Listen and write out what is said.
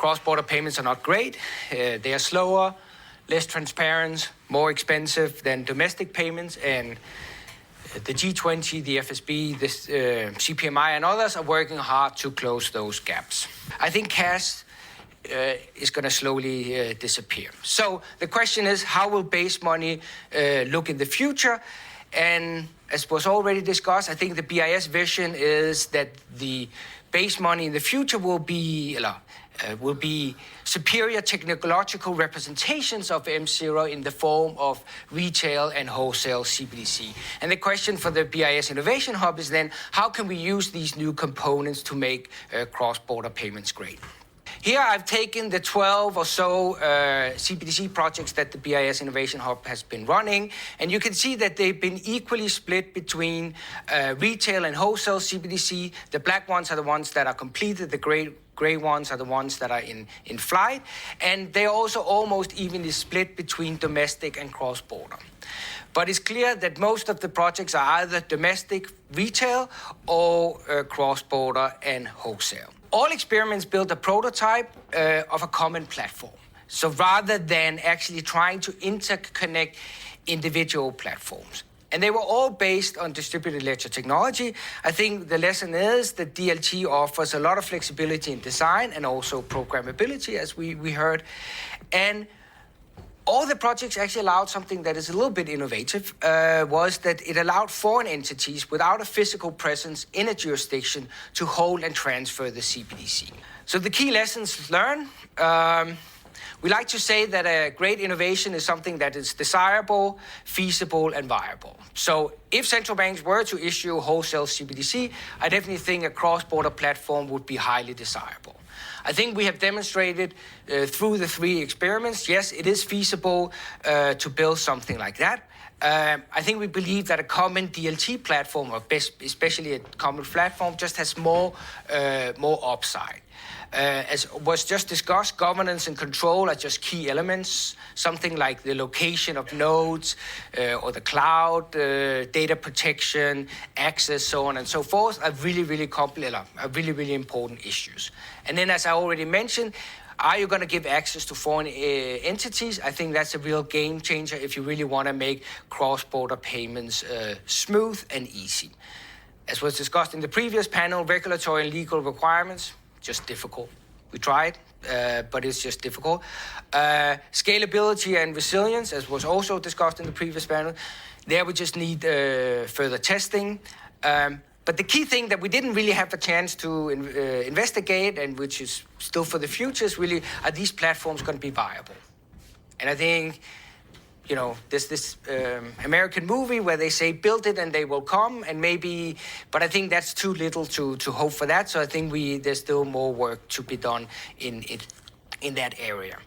cross-border payments are not great. They are slower, less transparent, more expensive than domestic payments, and the G20, the FSB, the CPMI, and others are working hard to close those gaps. I think cash is going to slowly disappear. So the question is, how will base money look in the future? And as was already discussed, I think the BIS vision is that the base money in the future will be superior technological representations of M0 in the form of retail and wholesale CBDC. And the question for the BIS Innovation Hub is then, how can we use these new components to make cross-border payments great? Here I've taken the 12 or so CBDC projects that the BIS Innovation Hub has been running, and you can see that they've been equally split between retail and wholesale CBDC. The black ones are the ones that are completed, the gray ones are the ones that are in flight, and they're also almost evenly split between domestic and cross-border. But it's clear that most of the projects are either domestic retail or cross-border and wholesale. All experiments build a prototype of a common platform. So rather than actually trying to interconnect individual platforms. And they were all based on distributed ledger technology. I think the lesson is that DLT offers a lot of flexibility in design and also programmability, as we heard. And all the projects actually allowed something that is a little bit innovative, was that it allowed foreign entities without a physical presence in a jurisdiction to hold and transfer the CBDC. So the key lessons learned, we like to say that a great innovation is something that is desirable, feasible, and viable. So if central banks were to issue wholesale CBDC, I definitely think a cross-border platform would be highly desirable. I think we have demonstrated through the 3 experiments, yes, it is feasible to build something like that. I think we believe that a common DLT platform, or especially a common platform, just has more upside. As was just discussed, governance and control are just key elements. Something like the location of nodes or the cloud, data protection, access, so on and so forth, are really important issues. And then, as I already mentioned, are you going to give access to foreign entities? I think that's a real game changer if you really want to make cross-border payments smooth and easy. As was discussed in the previous panel, regulatory and legal requirements, just difficult. We tried, but it's just difficult. Scalability and resilience, as was also discussed in the previous panel, there we just need further testing. But the key thing that we didn't really have a chance to investigate, and which is still for the future, is really, are these platforms going to be viable? And I think, you know, there's this American movie where they say, build it and they will come, and maybe, but I think that's too little to hope for that. So I think there's still more work to be done in that area.